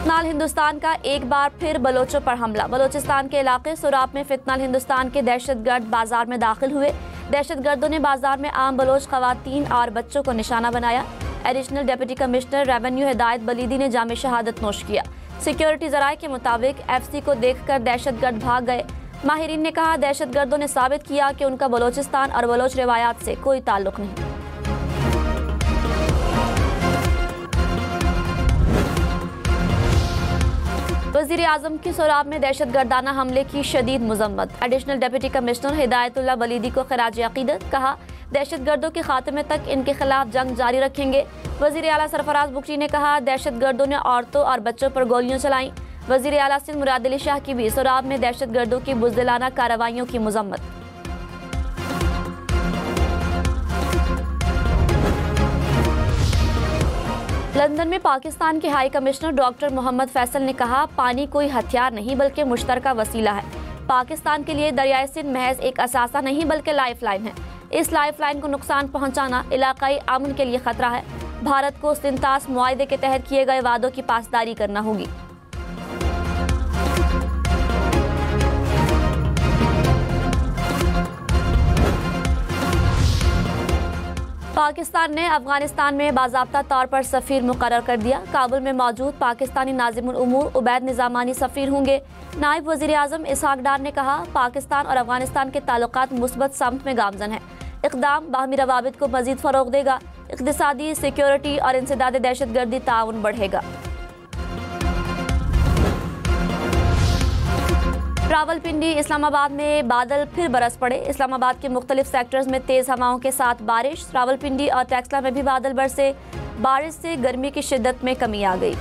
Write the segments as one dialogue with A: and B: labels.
A: फितनाल हिंदुस्तान का एक बार फिर बलोचों पर हमला। बलोचिस्तान के इलाके सुराब में फितनाल हिंदुस्तान के दहशतगर्द बाजार में दाखिल हुए। दहशतगर्दों ने बाजार में आम बलोच खवातीन और बच्चों को निशाना बनाया। एडिशनल डिप्टी कमिश्नर रेवेन्यू हिदायत बलीदी ने जामे शहादत नोश किया। सिक्योरिटी जराये के मुताबिक FC को देखकर दहशतगर्द भाग गए। माहिरीन ने कहा, दहशतगर्दों ने साबित किया कि उनका बलोचिस्तान और बलोच रिवायात से कोई ताल्लुक नहीं। वज़ीर आज़म की सोराब में दहशतगर्दाना हमले की शदीद मज़म्मत। एडिशनल डिप्टी कमिश्नर हिदायतुल्लाह बलीदी को खिराज अक़ीदत। कहा, दहशतगर्दों के खात्मे तक इनके खिलाफ जंग जारी रखेंगे। वज़ीर आला सरफराज बुखरी ने कहा, दहशतगर्दों ने औरतों और बच्चों पर गोलियां चलाई। वज़ीर आला सिंध मुराद अली शाह की भी सोराब में दहशतगर्दों की बुज़दिलाना कार्रवाइयों की मज़म्मत। लंदन में पाकिस्तान के high commissioner doctor Mohammad Faisal ने कहा, पानी कोई हथियार नहीं बल्कि मुश्तरका वसीला है। पाकिस्तान के लिए दरियाए सिंध महज एक असासा नहीं बल्कि लाइफ लाइन है। इस लाइफ लाइन को नुकसान पहुंचाना इलाकाई अमन के लिए खतरा है। भारत को सिंतास मुआहदे के तहत किए गए वादों की पासदारी करना होगी। पाकिस्तान ने अफगानिस्तान में बाज़ाब्ता तौर पर सफ़ीर मुकर्रर कर दिया। काबुल में मौजूद पाकिस्तानी नाज़िमुल उमूर उबैद निज़ामानी सफ़ीर होंगे। नायब वज़ीर आज़म इसहाक डार ने कहा, पाकिस्तान और अफगानिस्तान के ताल्लुकात मुस्बत समत में गामज़न है। इक़दाम बाहमी रवाबित को मज़ीद फ़रोग़ देगा। इक़्तिसादी, सिक्योरिटी और इंसदाद दहशतगर्दी ताउन बढ़ेगा। रावलपिंडी इस्लामाबाद में बादल फिर बरस पड़े। इस्लामाबाद के मुख्तलिफ सेक्टर्स में तेज़ हवाओं के साथ बारिश। रावलपिंडी और टेक्सला में भी बादल बरसे। बारिश से गर्मी की शिद्दत में कमी आ गई।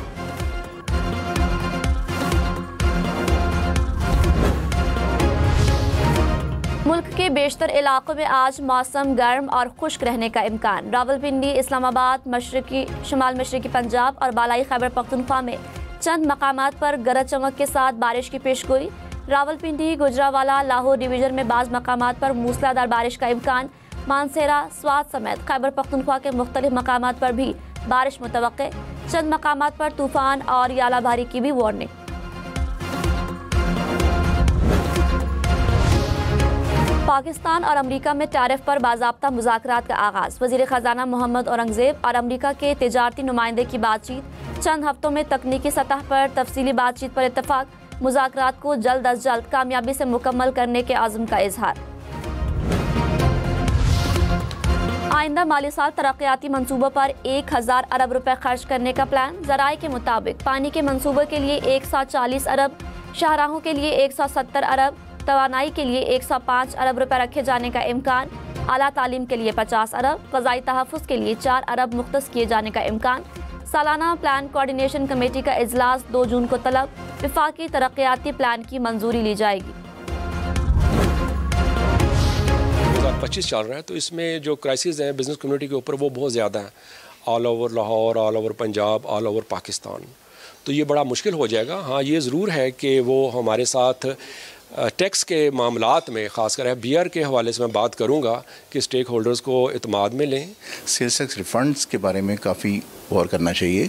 A: मुल्क के बेशतर इलाकों में आज मौसम गर्म और खुश्क रहने का इम्कान। रावलपिंडी, इस्लामाबाद, मशरकी शुमाल मशरकी पंजाब और बालाई खैबर पख्तूनख्वा में चंद मकामात पर गरज चमक के साथ बारिश की पेशगोई। रावलपिंडी, गुजरावाला, लाहौर डिवीजन में बाज़ मकामात पर मूसलाधार बारिश का इम्कान। मानसेरा, स्वात समेत खैबर पख्तूनख्वा के मुख्तलिफ मकामात पर भी बारिश मुतवक्के। चंद मकामात पर तूफान और यालाबारी की भी वार्निंग। पाकिस्तान और अमरीका में टैरिफ पर बाज़ाब्ता मुज़ाकरात का आगाज़। वज़ीर ख़ज़ाना मोहम्मद औरंगज़ेब और अमरीका के तिजारती नुमाइंदे की बातचीत। चंद हफ्तों में तकनीकी सतह पर तफसीली बातचीत पर इत्तफ़ाक़। मुज़ाकरात को जल्द अज जल्द कामयाबी से मुकम्मल करने के आज़म का इजहार। आइंदा माली साल तरक्याती मंसूबों पर 1000 अरब रुपए खर्च करने का प्लान। ज़राए के मुताबिक पानी के मंसूबे के लिए 140 अरब, शाहराहों के लिए 170 अरब, तवानाई के लिए 105 अरब रुपए रखे जाने का इम्कान। आला तालीम के लिए 50 अरब, फ़ज़ाई तहफ़्फ़ुज़ के लिए 4 अरब मुख्तस किए जाने का इम्कान। सालाना प्लान कोऑर्डिनेशन कमेटी का इजलास 2 जून को तलब। विफाकी तरक्याती प्लान की मंजूरी ली जाएगी।
B: 2025 चल रहा है, तो इसमें जो क्राइसिस हैं बिज़नेस कम्युनिटी के ऊपर वो बहुत ज़्यादा हैं। All over Lahore, all over Punjab, all over Pakistan. तो ये बड़ा मुश्किल हो जाएगा। हाँ, ये ज़रूर है कि वो हमारे साथ टैक्स के मामलात में ख़ासकर बीयर के हवाले से मैं बात करूँगा कि स्टेक होल्डर्स को इत्मीनान में लें।
C: सेल्स टैक्स रिफ़ंड्स के बारे में काफ़ी गौर करना चाहिए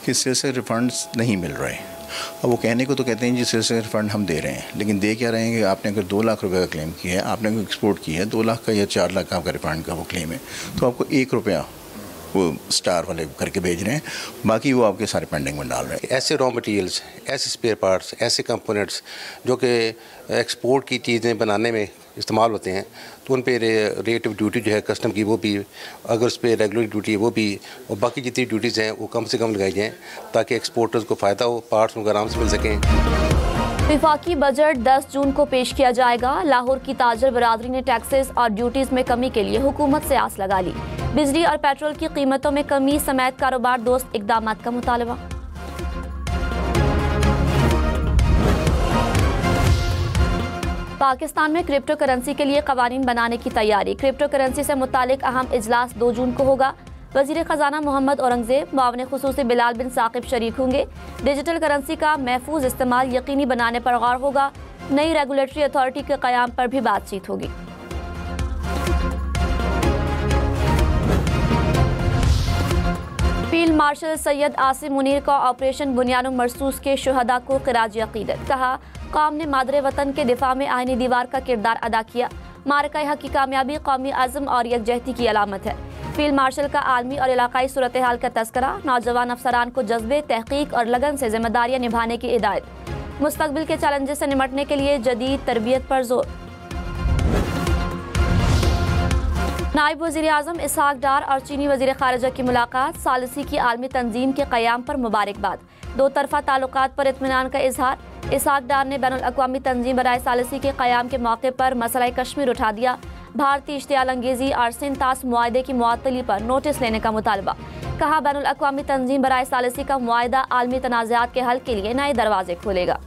C: कि सेल्स टैक्स रिफ़ंड्स नहीं मिल रहे। और वो कहने को तो कहते हैं जी सेल्स टैक्स रिफ़ंड हम दे रहे हैं, लेकिन दे क्या रहे हैं कि आपने अगर 2 लाख रुपए का क्लेम किया है, आपने एक्सपोर्ट किया है 2 लाख का या 4 लाख का आपका रिफ़ंड का वो क्लेम है, तो आपको 1 रुपया वो स्टार वाले करके भेज रहे हैं, बाकी वो आपके सारे पेंडिंग में डाल रहे हैं।
D: ऐसे रॉ मटेरियल्स, ऐसे स्पेयर पार्ट्स, ऐसे कंपोनेंट्स जो कि एक्सपोर्ट की चीज़ें बनाने में इस्तेमाल होते हैं, तो उन पे रेट ऑफ ड्यूटी जो है कस्टम की वो भी, अगर उस पर रेगुलर ड्यूटी है वो भी, और बाकी जितनी ड्यूटीज़ हैं वो कम से कम लगाई जाएँ ताकि एक्सपोर्टर्स को फ़ायदा हो, पार्ट्स उनको आराम से मिल सकें।
A: विफाकी बजट 10 जून को पेश किया जाएगा। लाहौर की ताजर बरादरी ने टैक्सेस और ड्यूटीज़ में कमी के लिए हुकूमत से आस लगा ली। बिजली और पेट्रोल की कीमतों में कमी समेत कारोबार दोस्त इक़दामात का मुतालबा। पाकिस्तान में क्रिप्टो करेंसी के लिए कवानीन बनाने की तैयारी। क्रिप्टो करेंसी से मुतालिक अहम इजलास 2 जून को होगा। वज़ीर ख़ज़ाना मोहम्मद औरंगज़ेब, मुआविन ख़ुसूसी बिलाल बिन साकिब शरीक होंगे। डिजिटल करेंसी का महफूज इस्तेमाल यकीनी बनाने पर गौर होगा। नई रेगुलेटरी अथॉरिटी के क़याम पर भी बातचीत होगी। फील्ड मार्शल सैयद आसिम मुनीर का ऑपरेशन बुनियान मरसूस के शुहदा को खिराज अकीदत। कहा, कौम ने मादरे वतन के दिफा में आईनी दीवार का किरदार अदा किया। मारका हक की कामयाबी कौमी अज़्म और यकजहती की अलामत है। फील्ड मार्शल का आलमी और इलाकाई सूरत हाल का तस्करा, नौजवान अफसरान को जज्बे, तहकीक और लगन से जिम्मेदारियां निभाने की हिदायत। मुस्तकबिल के चैलेंजेस से निमटने के लिए जदीद तरबियत पर जोर। नायब वज़ीर आज़म इसहाक डार और चीनी वज़ीर ख़ारिजा की मुलाकात, सालिसी की आलमी तंजीम के क़याम पर मुबारकबाद। दो तरफ़ा ताल्लुकात पर इत्मीनान का इजहार। इसहाक डार ने बैनुल अक़वामी तंजीम बराए सालिसी के क़याम के मौके पर मसला कश्मीर उठा दिया। भारतीय इश्तियाल अंगेज़ी और सिंतास मुआहदे की मुअत्तली पर नोटिस लेने का मुतालबा। कहा, बैनुल अक़वामी तंजीम बराए सालिसी का मुआहदा आलमी तनाज़ात के हल के लिए नए दरवाजे खोलेगा।